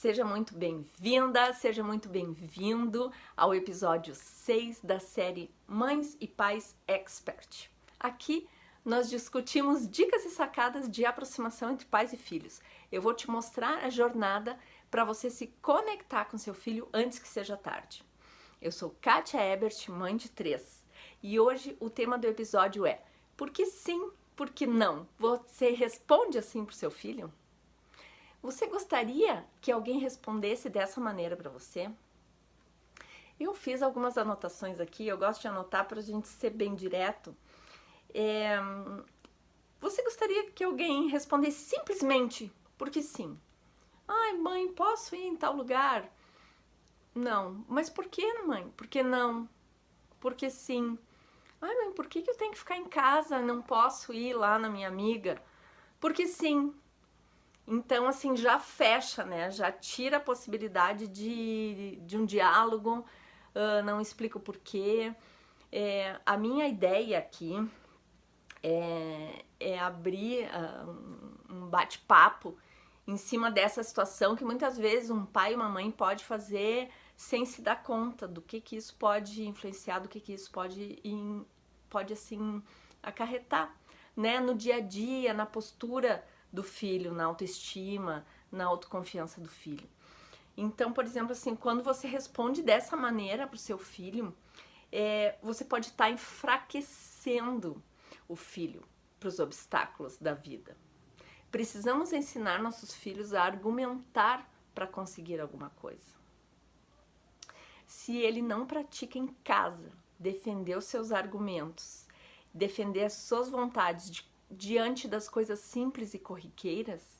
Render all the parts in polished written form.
Seja muito bem-vinda, seja muito bem-vindo ao episódio 6 da série Mães e Pais Expert. Aqui nós discutimos dicas e sacadas de aproximação entre pais e filhos. Eu vou te mostrar a jornada para você se conectar com seu filho antes que seja tarde. Eu sou Kátia Ebert, mãe de 3, e hoje o tema do episódio é: por que sim, por que não? Você responde assim pro seu filho? Você gostaria que alguém respondesse dessa maneira para você? Eu fiz algumas anotações aqui, eu gosto de anotar para a gente ser bem direto. Você gostaria que alguém respondesse simplesmente porque sim? Ai, mãe, posso ir em tal lugar? Não. Mas por que, mãe? Por que não? Porque sim. Ai, mãe, por que eu tenho que ficar em casa? Não posso ir lá na minha amiga? Porque sim. Então, assim, já fecha, né? Já tira a possibilidade de um diálogo, não explica o porquê. A minha ideia aqui é abrir um bate-papo em cima dessa situação que muitas vezes um pai e uma mãe pode fazer sem se dar conta do que isso pode influenciar, do que isso pode assim, acarretar, né? No dia a dia, na postura do filho, na autoestima, na autoconfiança do filho. Então, por exemplo, assim, quando você responde dessa maneira para o seu filho, você pode estar enfraquecendo o filho para os obstáculos da vida. Precisamos ensinar nossos filhos a argumentar para conseguir alguma coisa. Se ele não pratica em casa, defender os seus argumentos, defender as suas vontades diante das coisas simples e corriqueiras,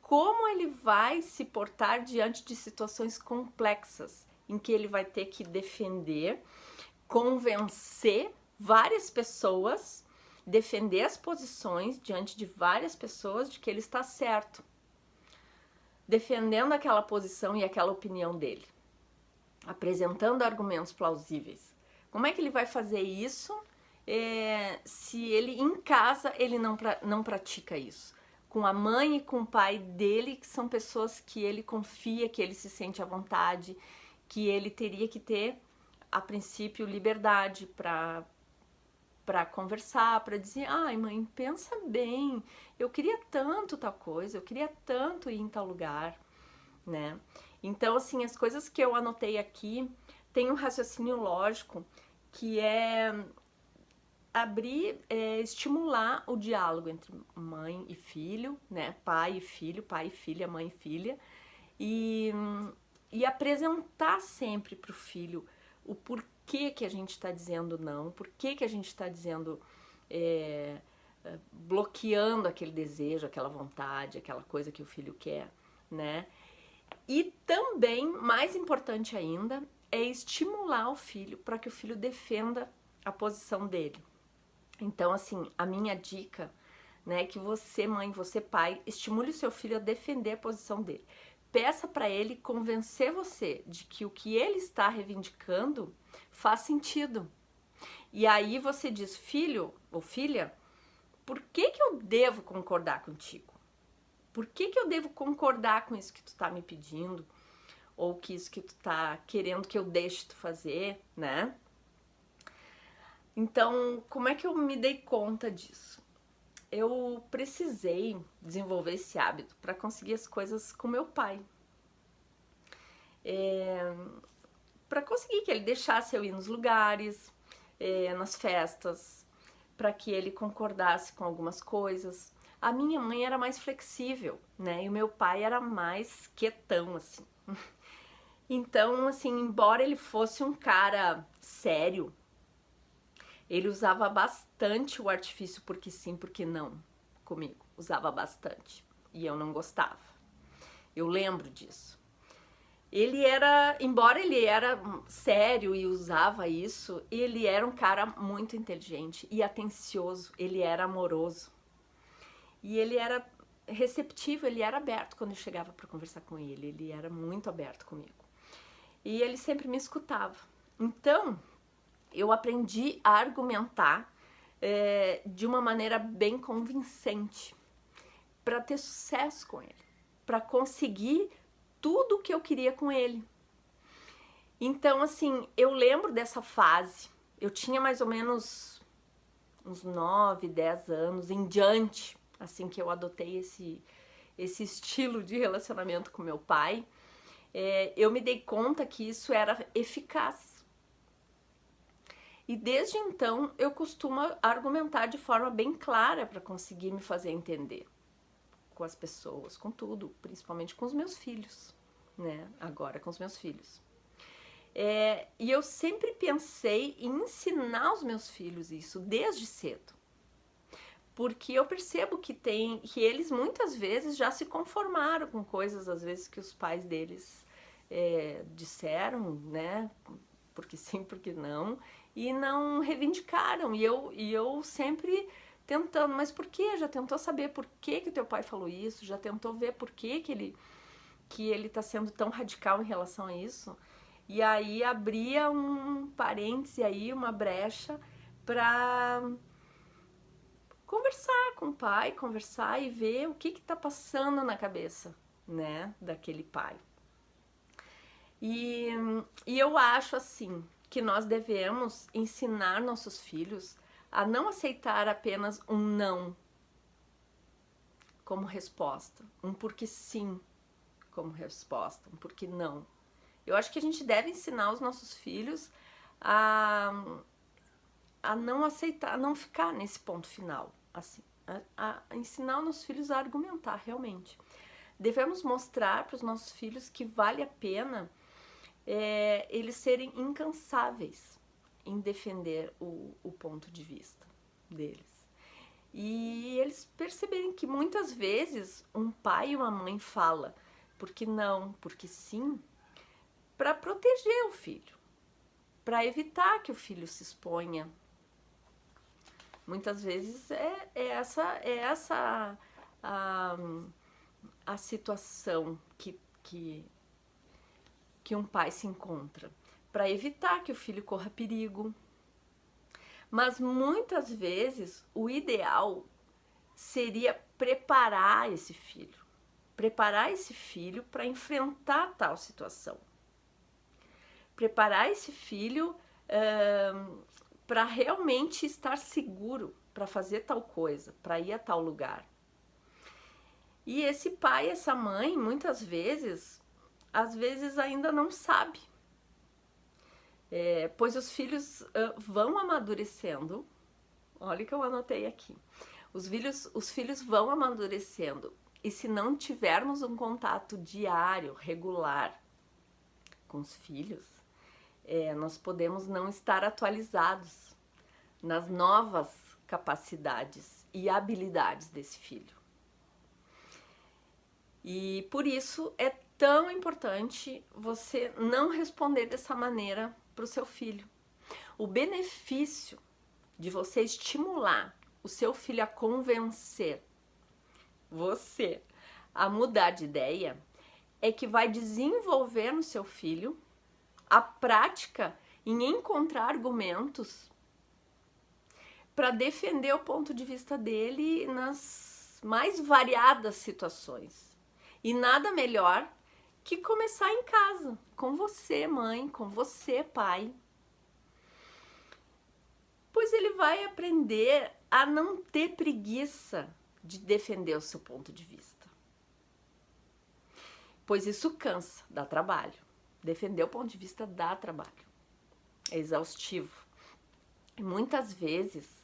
como ele vai se portar diante de situações complexas em que ele vai ter que defender, convencer várias pessoas, defender as posições diante de várias pessoas de que ele está certo, defendendo aquela posição e aquela opinião dele, apresentando argumentos plausíveis. Como é que ele vai fazer isso se ele em casa ele não pratica isso? Com a mãe e com o pai dele, que são pessoas que ele confia, que ele se sente à vontade, que ele teria que ter, a princípio, liberdade para conversar, para dizer: ai, mãe, pensa bem, eu queria tanto tal coisa, eu queria tanto ir em tal lugar, né? Então, assim, as coisas que eu anotei aqui tem um raciocínio lógico que é estimular o diálogo entre mãe e filho, né? Pai e filha, mãe e filha, e apresentar sempre para o filho o porquê que a gente está dizendo não, porquê que a gente está dizendo, bloqueando aquele desejo, aquela vontade, aquela coisa que o filho quer, né? E também, mais importante ainda, é estimular o filho para que o filho defenda a posição dele. Então, assim, a minha dica, né, é que você, mãe, você, pai, estimule o seu filho a defender a posição dele. Peça para ele convencer você de que o que ele está reivindicando faz sentido. E aí você diz: filho ou filha, por que eu devo concordar contigo? Por que eu devo concordar com isso que tu está me pedindo? Ou que isso que tu está querendo que eu deixe tu fazer, né? Então, como é que eu me dei conta disso? Eu precisei desenvolver esse hábito para conseguir as coisas com meu pai. Para conseguir que ele deixasse eu ir nos lugares, nas festas, para que ele concordasse com algumas coisas. A minha mãe era mais flexível, né? E o meu pai era mais quietão, assim. Então, assim, embora ele fosse um cara sério, ele usava bastante o artifício porque sim, porque não comigo. Usava bastante. E eu não gostava. Eu lembro disso. Ele era, embora ele era sério e usava isso, ele era um cara muito inteligente e atencioso. Ele era amoroso. E ele era receptivo, ele era aberto quando eu chegava para conversar com ele. Ele era muito aberto comigo. E ele sempre me escutava. Então, eu aprendi a argumentar de uma maneira bem convincente para ter sucesso com ele, para conseguir tudo o que eu queria com ele. Então, assim, eu lembro dessa fase. Eu tinha mais ou menos uns 9, 10 anos em diante, assim que eu adotei esse estilo de relacionamento com meu pai. Eu me dei conta que isso era eficaz. E desde então eu costumo argumentar de forma bem clara para conseguir me fazer entender com as pessoas, com tudo, principalmente com os meus filhos, né? Agora com os meus filhos. E eu sempre pensei em ensinar os meus filhos isso desde cedo, porque eu percebo que eles muitas vezes já se conformaram com coisas às vezes que os pais deles disseram, né? Porque sim, porque não, e não reivindicaram. E eu sempre tentando, mas por quê? Já tentou saber por que o teu pai falou isso? Já tentou ver por que ele tá sendo tão radical em relação a isso? E aí abria um parêntese aí, uma brecha para conversar com o pai, conversar e ver o que tá passando na cabeça, né, daquele pai. E eu acho assim que nós devemos ensinar nossos filhos a não aceitar apenas um não como resposta, um porque sim como resposta, um porque não. Eu acho que a gente deve ensinar os nossos filhos a não aceitar, a não ficar nesse ponto final, assim, a ensinar os nossos filhos a argumentar realmente. Devemos mostrar para os nossos filhos que vale a pena eles serem incansáveis em defender o ponto de vista deles. E eles perceberem que muitas vezes um pai e uma mãe fala porque não, porque sim, para proteger o filho, para evitar que o filho se exponha. Muitas vezes essa a situação que um pai se encontra, para evitar que o filho corra perigo. Mas muitas vezes o ideal seria preparar esse filho para enfrentar tal situação. Preparar esse filho para realmente estar seguro, para fazer tal coisa, para ir a tal lugar. E esse pai, essa mãe, muitas vezes, às vezes ainda não sabe, pois os filhos vão amadurecendo. Olha o que eu anotei aqui. Os filhos vão amadurecendo, e se não tivermos um contato diário, regular com os filhos, nós podemos não estar atualizados nas novas capacidades e habilidades desse filho. E por isso é tão importante você não responder dessa maneira para o seu filho. O benefício de você estimular o seu filho a convencer você a mudar de ideia é que vai desenvolver no seu filho a prática em encontrar argumentos para defender o ponto de vista dele nas mais variadas situações. E nada melhor que começar em casa, com você, mãe, com você, pai. Pois ele vai aprender a não ter preguiça de defender o seu ponto de vista. Pois isso cansa, dá trabalho. Defender o ponto de vista dá trabalho. É exaustivo. E muitas vezes,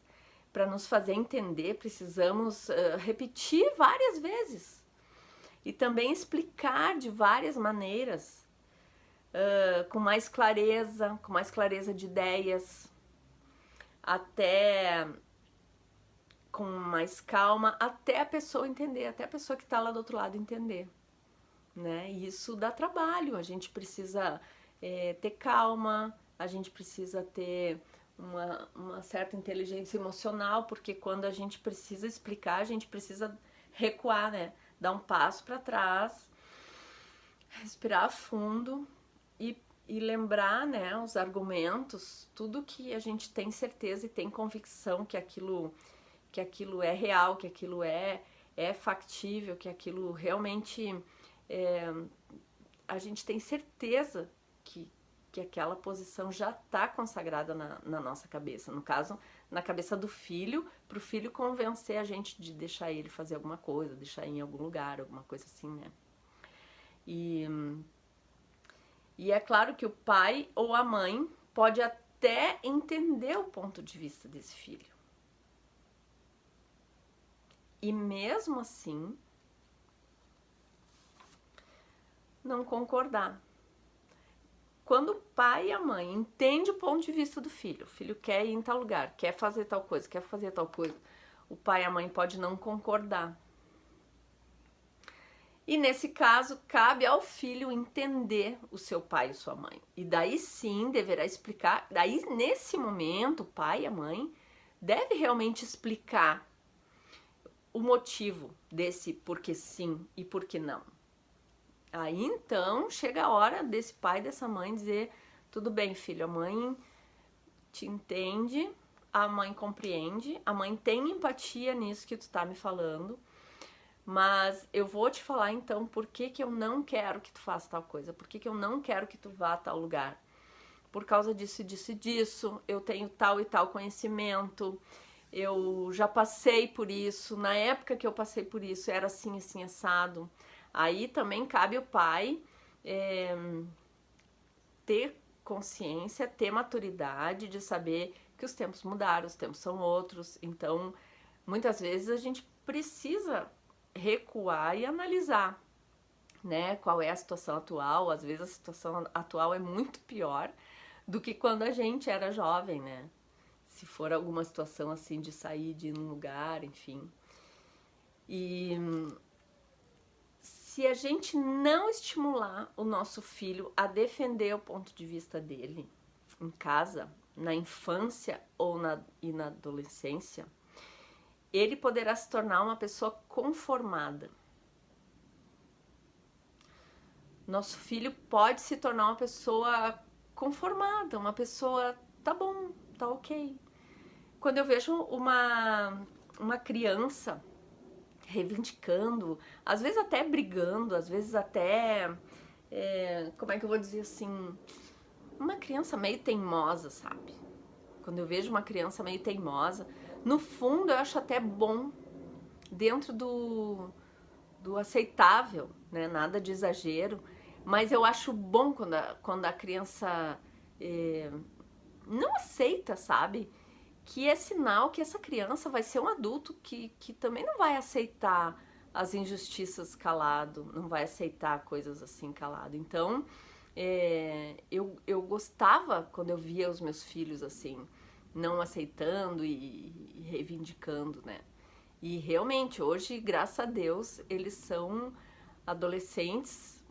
para nos fazer entender, precisamos repetir várias vezes. E também explicar de várias maneiras, com mais clareza de ideias, até com mais calma, até a pessoa entender, até a pessoa que está lá do outro lado entender, né? E isso dá trabalho, a gente precisa ter calma, a gente precisa ter uma certa inteligência emocional, porque quando a gente precisa explicar, a gente precisa recuar, né? Dar um passo para trás, respirar fundo e lembrar, né, os argumentos, tudo que a gente tem certeza e tem convicção que aquilo é real, que aquilo é factível, que aquilo realmente a gente tem certeza que aquela posição já está consagrada na nossa cabeça. No caso, na cabeça do filho, para o filho convencer a gente de deixar ele fazer alguma coisa, deixar ir em algum lugar, alguma coisa assim, né? E é claro que o pai ou a mãe pode até entender o ponto de vista desse filho. E mesmo assim, não concordar. Quando o pai e a mãe entendem o ponto de vista do filho, o filho quer ir em tal lugar, quer fazer tal coisa, o pai e a mãe podem não concordar. E nesse caso, cabe ao filho entender o seu pai e sua mãe. E daí sim, deverá explicar, daí nesse momento, o pai e a mãe devem realmente explicar o motivo desse porque sim e porque não. Aí então chega a hora desse pai e dessa mãe dizer: tudo bem, filho, a mãe te entende, a mãe compreende, a mãe tem empatia nisso que tu tá me falando, mas eu vou te falar então por que eu não quero que tu faça tal coisa, por que eu não quero que tu vá a tal lugar. Por causa disso, disso e disso, eu tenho tal e tal conhecimento, eu já passei por isso, na época que eu passei por isso era assim, assim, assado. Aí também cabe o pai ter consciência, ter maturidade de saber que os tempos mudaram, os tempos são outros. Então, muitas vezes a gente precisa recuar e analisar, né, qual é a situação atual. Às vezes a situação atual é muito pior do que quando a gente era jovem, né? Se for alguma situação assim de sair de um lugar, enfim. E se a gente não estimular o nosso filho a defender o ponto de vista dele em casa, na infância ou na adolescência, ele poderá se tornar uma pessoa conformada. Nosso filho pode se tornar uma pessoa conformada, uma pessoa, tá bom, tá ok. Quando eu vejo uma criança reivindicando, às vezes até brigando, às vezes até, como é que eu vou dizer assim, uma criança meio teimosa, sabe? Quando eu vejo uma criança meio teimosa, no fundo eu acho até bom, dentro do aceitável, né? Nada de exagero, mas eu acho bom quando a criança não aceita, sabe? Que é sinal que essa criança vai ser um adulto que também não vai aceitar as injustiças calado, não vai aceitar coisas assim calado. Então, eu gostava quando eu via os meus filhos assim, não aceitando e reivindicando, né? E realmente, hoje, graças a Deus, eles são adolescentes,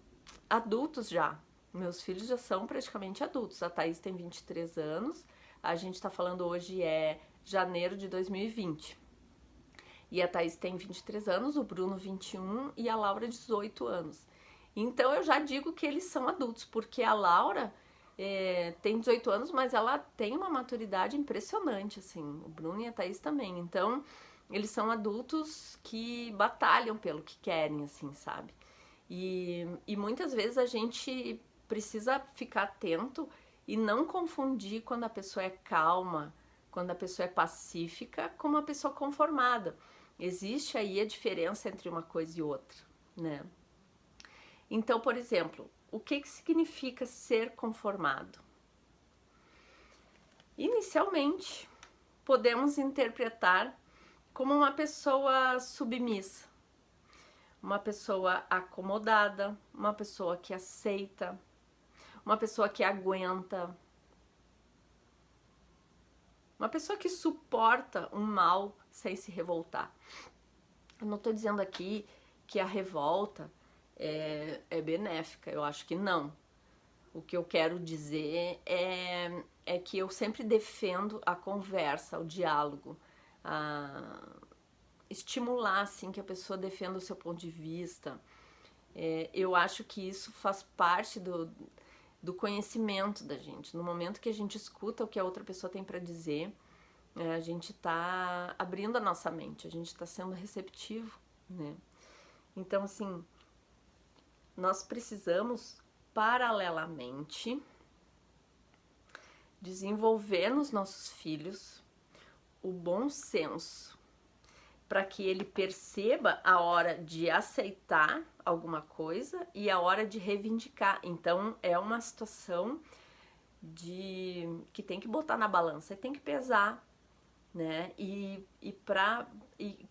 adultos já. Meus filhos já são praticamente adultos. A Thaís tem 23 anos, a gente tá falando hoje é janeiro de 2020. E a Thaís tem 23 anos, o Bruno 21 e a Laura 18 anos. Então eu já digo que eles são adultos, porque a Laura tem 18 anos, mas ela tem uma maturidade impressionante, assim. O Bruno e a Thaís também. Então, eles são adultos que batalham pelo que querem, assim, sabe? E muitas vezes a gente precisa ficar atento e não confundir quando a pessoa é calma, quando a pessoa é pacífica, com uma pessoa conformada. Existe aí a diferença entre uma coisa e outra, né? Então, por exemplo, o que significa ser conformado? Inicialmente, podemos interpretar como uma pessoa submissa, uma pessoa acomodada, uma pessoa que aceita, uma pessoa que aguenta, uma pessoa que suporta um mal sem se revoltar. Eu não estou dizendo aqui que a revolta é benéfica, eu acho que não. O que eu quero dizer é que eu sempre defendo a conversa, o diálogo, estimular assim, que a pessoa defenda o seu ponto de vista. Eu acho que isso faz parte do conhecimento da gente. No momento que a gente escuta o que a outra pessoa tem para dizer, a gente está abrindo a nossa mente, a gente está sendo receptivo, né? Então, assim, nós precisamos paralelamente, desenvolver nos nossos filhos o bom senso, para que ele perceba a hora de aceitar alguma coisa e a hora de reivindicar. Então, é uma situação que tem que botar na balança, tem que pesar, né? E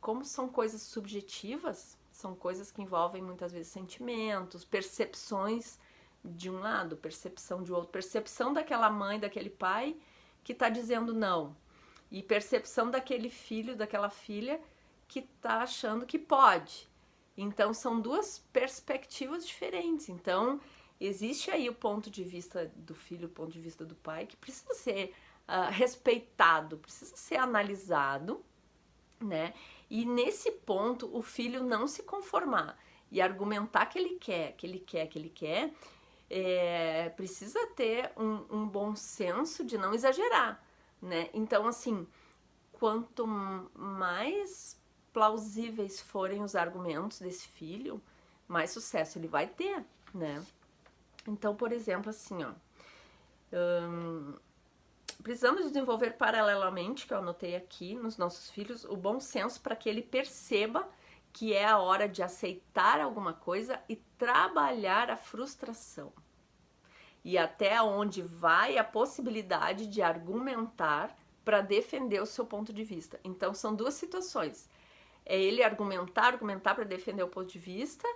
como são coisas subjetivas, são coisas que envolvem muitas vezes sentimentos, percepções de um lado, percepção de outro, percepção daquela mãe, daquele pai que está dizendo não, e percepção daquele filho, daquela filha que está achando que pode. Então são duas perspectivas diferentes. Então existe aí o ponto de vista do filho, o ponto de vista do pai, que precisa ser respeitado, precisa ser analisado, né? E nesse ponto o filho não se conformar e argumentar que ele quer, precisa ter um bom senso de não exagerar, né? Então, assim, quanto mais plausíveis forem os argumentos desse filho, mais sucesso ele vai ter, né? Então, por exemplo, assim, ó, precisamos desenvolver paralelamente, que eu anotei aqui, nos nossos filhos, o bom senso para que ele perceba que é a hora de aceitar alguma coisa e trabalhar a frustração. E até onde vai a possibilidade de argumentar para defender o seu ponto de vista. Então, são duas situações. É ele argumentar para defender o ponto de vista,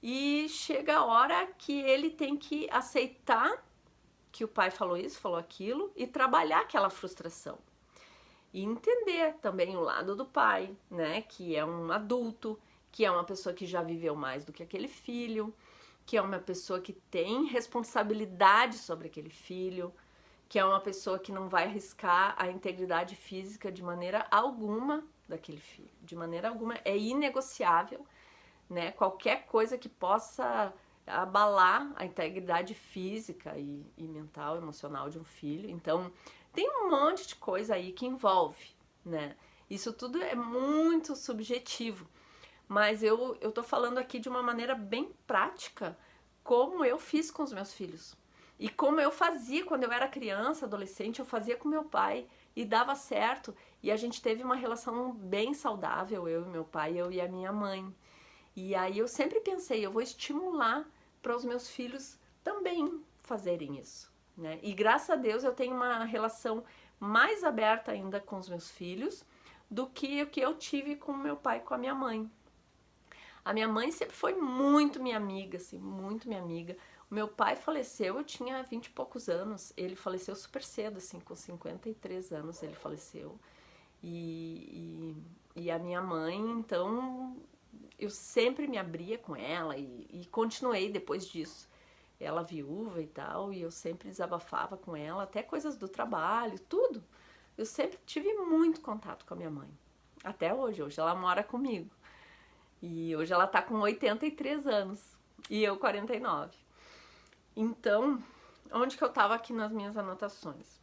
e chega a hora que ele tem que aceitar que o pai falou isso, falou aquilo, e trabalhar aquela frustração. E entender também o lado do pai, né, que é um adulto, que é uma pessoa que já viveu mais do que aquele filho, que é uma pessoa que tem responsabilidade sobre aquele filho, que é uma pessoa que não vai arriscar a integridade física de maneira alguma daquele filho, de maneira alguma, é inegociável, né, qualquer coisa que possa abalar a integridade física e mental, emocional de um filho. Então, tem um monte de coisa aí que envolve, né? Isso tudo é muito subjetivo, mas eu tô falando aqui de uma maneira bem prática, como eu fiz com os meus filhos. E como eu fazia quando eu era criança, adolescente, eu fazia com meu pai e dava certo. E a gente teve uma relação bem saudável, eu e meu pai, eu e a minha mãe. E aí eu sempre pensei, eu vou estimular para os meus filhos também fazerem isso, né? E graças a Deus eu tenho uma relação mais aberta ainda com os meus filhos do que o que eu tive com meu pai e com a minha mãe. A minha mãe sempre foi muito minha amiga, assim, muito minha amiga. O meu pai faleceu, eu tinha 20 e poucos anos. Ele faleceu super cedo, assim, com 53 anos ele faleceu. E a minha mãe, então, eu sempre me abria com ela e continuei depois disso. Ela viúva e tal, e eu sempre desabafava com ela, até coisas do trabalho, tudo. Eu sempre tive muito contato com a minha mãe. Até hoje ela mora comigo. E hoje ela tá com 83 anos e eu 49. Então, onde que eu tava aqui nas minhas anotações?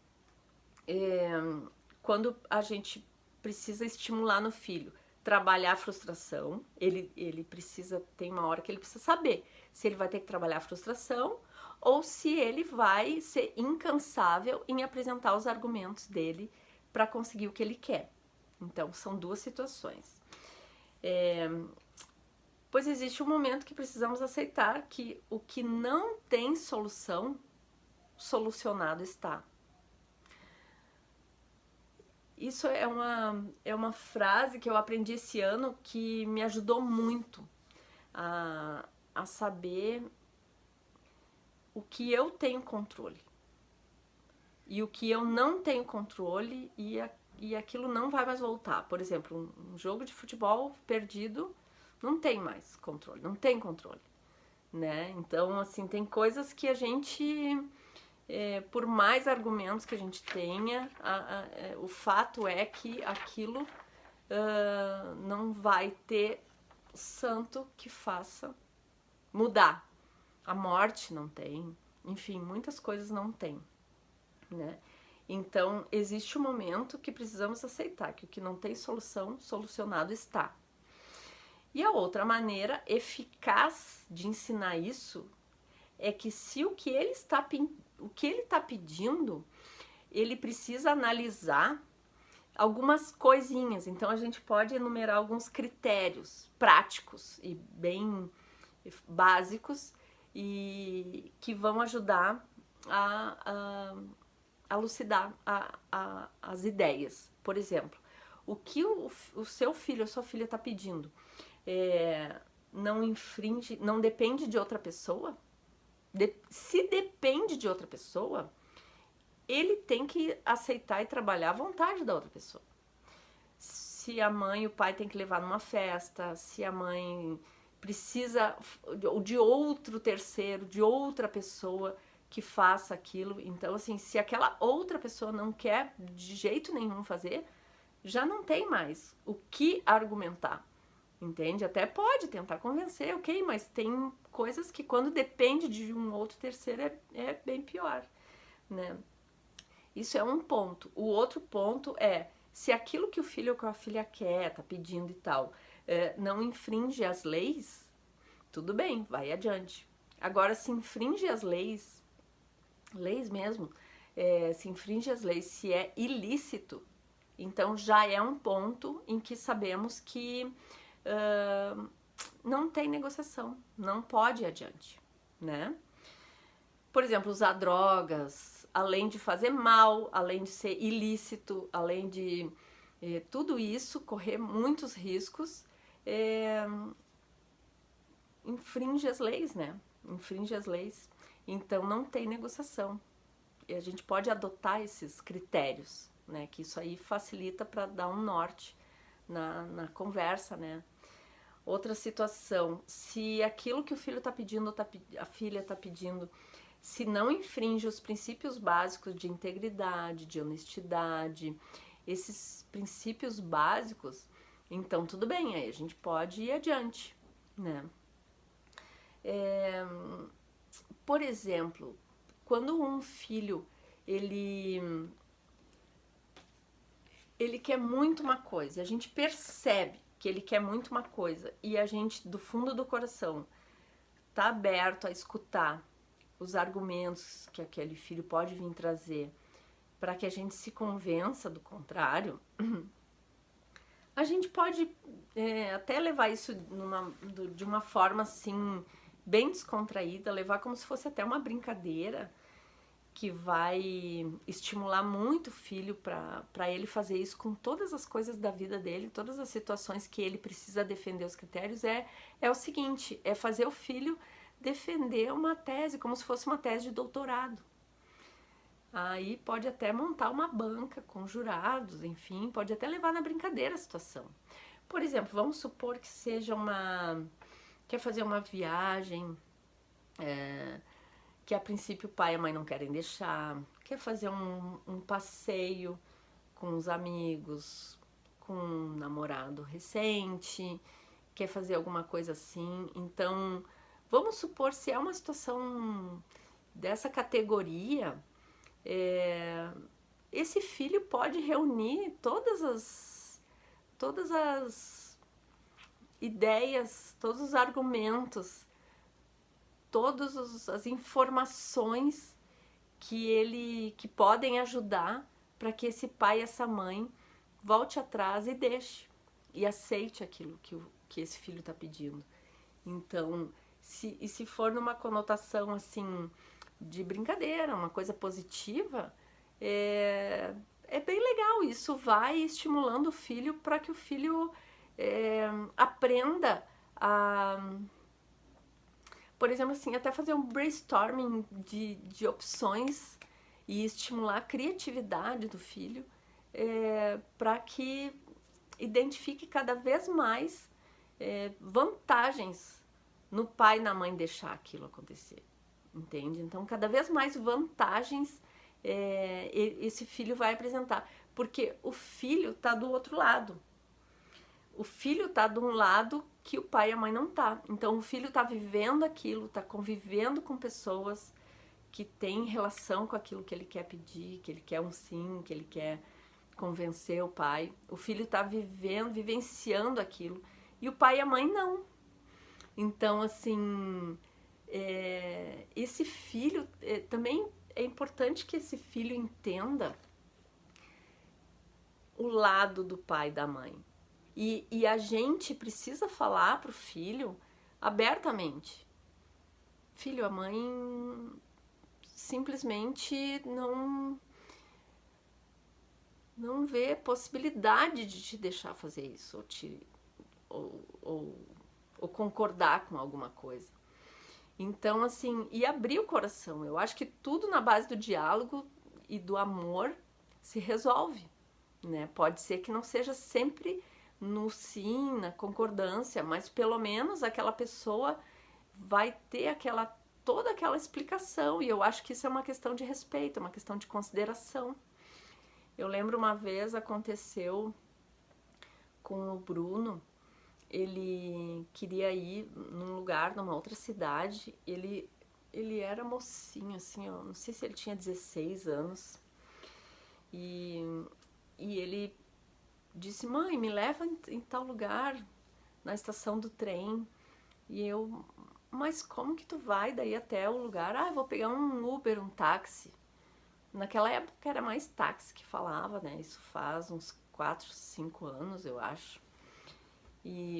Quando a gente precisa estimular no filho, trabalhar a frustração, ele precisa, tem uma hora que ele precisa saber se ele vai ter que trabalhar a frustração ou se ele vai ser incansável em apresentar os argumentos dele para conseguir o que ele quer. Então, são duas situações. Pois existe um momento que precisamos aceitar que o que não tem solução, solucionado está. Isso é uma frase que eu aprendi esse ano que me ajudou muito a saber o que eu tenho controle e o que eu não tenho controle e aquilo não vai mais voltar. Por exemplo, um jogo de futebol perdido não tem mais controle, não tem controle, né? Então, assim, tem coisas que a gente, por mais argumentos que a gente tenha, o fato é que aquilo não vai ter santo que faça mudar. A morte não tem, enfim, muitas coisas não tem, né? Então, existe um momento que precisamos aceitar que o que não tem solução, solucionado está. E a outra maneira eficaz de ensinar isso é que se o que ele está pedindo, ele precisa analisar algumas coisinhas. Então a gente pode enumerar alguns critérios práticos e bem básicos e que vão ajudar a elucidar as ideias. Por exemplo, o que o seu filho ou sua filha está pedindo não infringe, não depende de outra pessoa? Se depende de outra pessoa, ele tem que aceitar e trabalhar à vontade da outra pessoa. Se a mãe e o pai tem que levar numa festa, se a mãe precisa de outro terceiro, de outra pessoa que faça aquilo. Então, assim, se aquela outra pessoa não quer de jeito nenhum fazer, já não tem mais o que argumentar, entende? Até pode tentar convencer, ok, mas tem coisas que quando depende de um outro terceiro é bem pior, né? Isso é um ponto. O outro ponto é, se aquilo que o filho ou a filha quer, tá pedindo e tal, não infringe as leis, tudo bem, vai adiante. Agora, se infringe as leis mesmo, se infringe as leis, se é ilícito, então já é um ponto em que sabemos que não tem negociação, não pode ir adiante, né? Por exemplo, usar drogas, além de fazer mal, além de ser ilícito, além de tudo isso, correr muitos riscos, infringe as leis, né? Infringe as leis. Então não tem negociação. E a gente pode adotar esses critérios, né? Que isso aí facilita para dar um norte na conversa, né? Outra situação, se aquilo que o filho está pedindo, a filha está pedindo, se não infringe os princípios básicos de integridade, de honestidade, esses princípios básicos, então tudo bem, aí a gente pode ir adiante, né? Por exemplo, quando um filho, ele quer muito uma coisa, a gente percebe que ele quer muito uma coisa e a gente, do fundo do coração, tá aberto a escutar os argumentos que aquele filho pode vir trazer para que a gente se convença do contrário, a gente pode até levar isso de uma forma assim, bem descontraída, levar como se fosse até uma brincadeira que vai estimular muito o filho para ele fazer isso com todas as coisas da vida dele, todas as situações que ele precisa defender os critérios, é o seguinte, é fazer o filho defender uma tese, como se fosse uma tese de doutorado. Aí pode até montar uma banca com jurados, enfim, pode até levar na brincadeira a situação. Por exemplo, vamos supor que seja quer fazer uma viagem, que a princípio o pai e a mãe não querem deixar, quer fazer um passeio com os amigos, com um namorado recente, quer fazer alguma coisa assim. Então, vamos supor se é uma situação dessa categoria, esse filho pode reunir todas as ideias, todos os argumentos, todas as informações que podem ajudar para que esse pai e essa mãe volte atrás e deixe e aceite aquilo que esse filho está pedindo. Então, se for numa conotação assim de brincadeira, uma coisa positiva, é bem legal. Isso vai estimulando o filho para que o filho aprenda a, por exemplo, assim, até fazer um brainstorming de opções e estimular a criatividade do filho para que identifique cada vez mais vantagens no pai e na mãe deixar aquilo acontecer, entende? Então, cada vez mais vantagens esse filho vai apresentar, porque o filho está do outro lado. O filho está de um lado que o pai e a mãe não tá. Então, o filho está vivendo aquilo, está convivendo com pessoas que têm relação com aquilo que ele quer pedir, que ele quer um sim, que ele quer convencer o pai. O filho está vivenciando aquilo, e o pai e a mãe não. Então, assim, esse filho, também é importante que esse filho entenda o lado do pai e da mãe. E a gente precisa falar pro filho abertamente. Filho, a mãe simplesmente não vê possibilidade de te deixar fazer isso, ou concordar com alguma coisa. Então, assim, e abrir o coração. Eu acho que tudo na base do diálogo e do amor se resolve, né? Pode ser que não seja sempre no sim, na concordância, mas pelo menos aquela pessoa vai ter toda aquela explicação, e eu acho que isso é uma questão de respeito, é uma questão de consideração. Eu lembro uma vez aconteceu com o Bruno, ele queria ir num lugar, numa outra cidade, ele era mocinho, assim, ó, não sei se ele tinha 16 anos, e ele disse, mãe, me leva em tal lugar, na estação do trem. E eu, mas como que tu vai daí até o lugar? Ah, eu vou pegar um Uber, um táxi. Naquela época era mais táxi que falava, né? Isso faz uns 4, 5 anos, eu acho.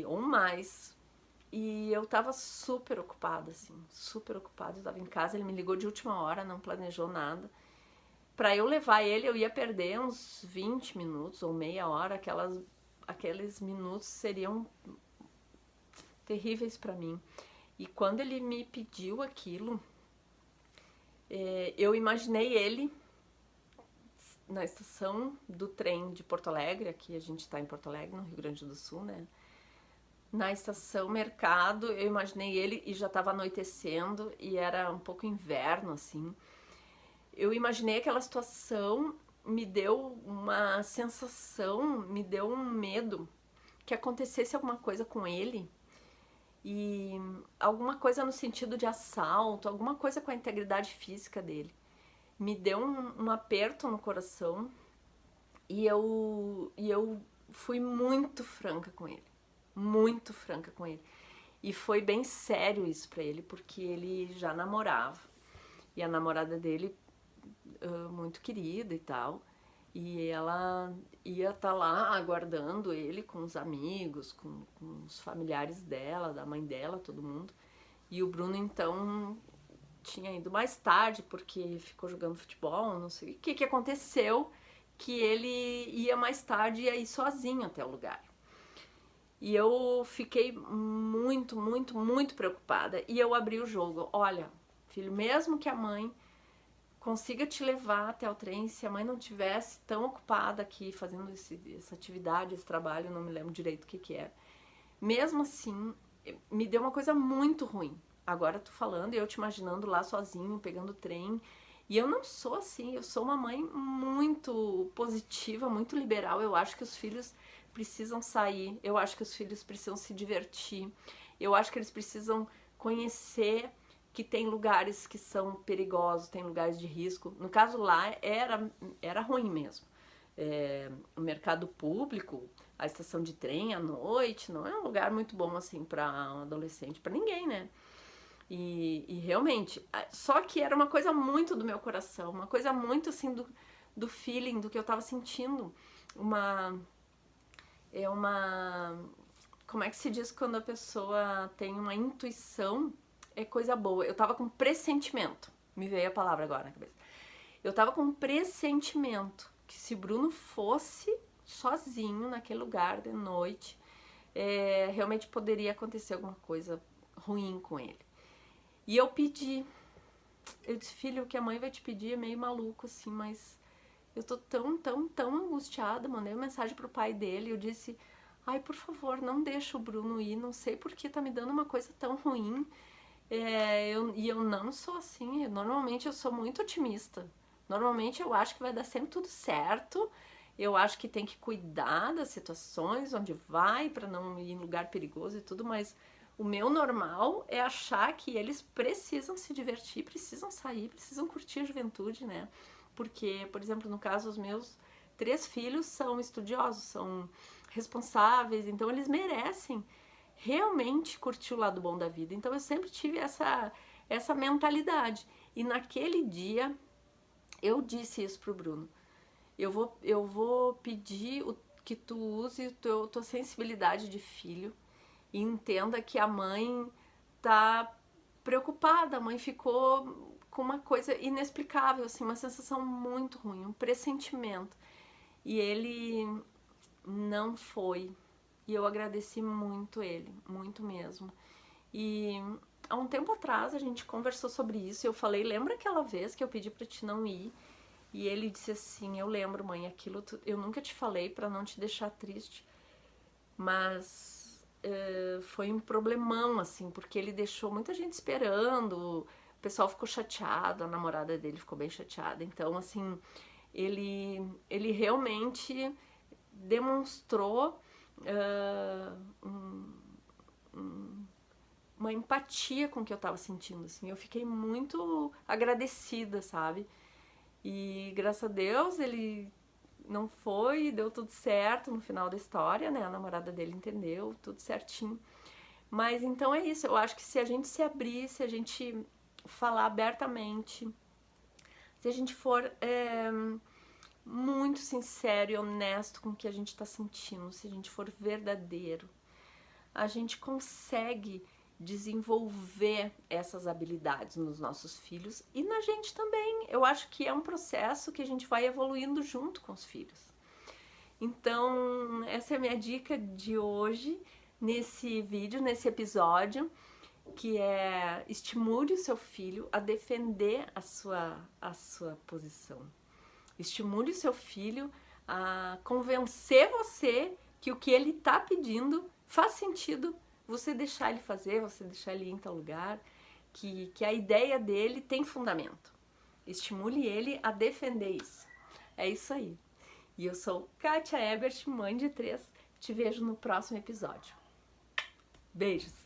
Ou mais. E eu tava super ocupada, assim, super ocupada. Eu tava em casa, ele me ligou de última hora, não planejou nada. Pra eu levar ele, eu ia perder uns 20 minutos ou meia hora. Aqueles minutos seriam terríveis pra mim. E quando ele me pediu aquilo, eu imaginei ele na estação do trem de Porto Alegre, aqui a gente tá em Porto Alegre, no Rio Grande do Sul, né? Na estação Mercado, eu imaginei ele e já tava anoitecendo e era um pouco inverno, assim. Eu imaginei aquela situação, me deu uma sensação, me deu um medo que acontecesse alguma coisa com ele, e alguma coisa no sentido de assalto, alguma coisa com a integridade física dele. Me deu um aperto no coração, e eu fui muito franca com ele, muito franca com ele. E foi bem sério isso pra ele, porque ele já namorava, e a namorada dele muito querida e tal, e ela ia estar lá aguardando ele com os amigos, com os familiares dela, da mãe dela, todo mundo. E o Bruno então tinha ido mais tarde porque ficou jogando futebol, não sei o que aconteceu, que ele ia mais tarde e ia ir sozinho até o lugar. E eu fiquei muito, muito, muito preocupada, e eu abri o jogo. Olha, filho, mesmo que a mãe consiga te levar até o trem, se a mãe não tivesse tão ocupada aqui fazendo essa atividade, esse trabalho, não me lembro direito o que era. Mesmo assim, me deu uma coisa muito ruim. Agora tu falando e eu te imaginando lá sozinho, pegando o trem. E eu não sou assim, eu sou uma mãe muito positiva, muito liberal. Eu acho que os filhos precisam sair, eu acho que os filhos precisam se divertir, eu acho que eles precisam conhecer que tem lugares que são perigosos, tem lugares de risco. No caso lá era ruim mesmo. O mercado público, a estação de trem à noite, não é um lugar muito bom assim para um adolescente, para ninguém, né? E realmente, só que era uma coisa muito do meu coração, uma coisa muito assim do feeling, do que eu tava sentindo. Como é que se diz quando a pessoa tem uma intuição? É coisa boa. Eu tava com pressentimento. Me veio a palavra agora na cabeça. Eu tava com pressentimento que se Bruno fosse sozinho naquele lugar de noite, realmente poderia acontecer alguma coisa ruim com ele. E eu pedi. Eu disse, filho, o que a mãe vai te pedir é meio maluco, assim, mas eu tô tão, tão, tão angustiada. Mandei uma mensagem pro pai dele. Eu disse, ai, por favor, não deixa o Bruno ir. Não sei por que tá me dando uma coisa tão ruim. Eu não sou assim, normalmente eu sou muito otimista. Normalmente eu acho que vai dar sempre tudo certo. Eu acho que tem que cuidar das situações onde vai para não ir em lugar perigoso e tudo, mas o meu normal é achar que eles precisam se divertir, precisam sair, precisam curtir a juventude, né? Porque, por exemplo, no caso, os meus 3 filhos são estudiosos, são responsáveis, então eles merecem realmente curtir o lado bom da vida. Então eu sempre tive essa mentalidade. E naquele dia eu disse isso pro Bruno. Eu vou pedir que tu use tua sensibilidade de filho e entenda que a mãe tá preocupada, a mãe ficou com uma coisa inexplicável, assim, uma sensação muito ruim, um pressentimento. E ele não foi. E eu agradeci muito ele, muito mesmo. E há um tempo atrás a gente conversou sobre isso e eu falei, lembra aquela vez que eu pedi pra ti não ir? E ele disse assim, eu lembro, mãe, aquilo eu nunca te falei pra não te deixar triste, mas foi um problemão, assim, porque ele deixou muita gente esperando, o pessoal ficou chateado, a namorada dele ficou bem chateada, então, assim, ele realmente demonstrou uma empatia com o que eu tava sentindo, assim, eu fiquei muito agradecida, sabe? E graças a Deus ele não foi, deu tudo certo no final da história, né? A namorada dele entendeu, tudo certinho. Mas então é isso, eu acho que se a gente se abrir, se a gente falar abertamente, se a gente for muito sincero e honesto com o que a gente tá sentindo, se a gente for verdadeiro, a gente consegue desenvolver essas habilidades nos nossos filhos e na gente também. Eu acho que é um processo que a gente vai evoluindo junto com os filhos. Então, essa é a minha dica de hoje, nesse vídeo, nesse episódio, que é estimule o seu filho a defender a sua posição. Estimule o seu filho a convencer você que o que ele está pedindo faz sentido, você deixar ele fazer, você deixar ele ir em tal lugar, que a ideia dele tem fundamento. Estimule ele a defender isso. É isso aí. E eu sou Kátia Ebert, mãe de 3. Te vejo no próximo episódio. Beijos!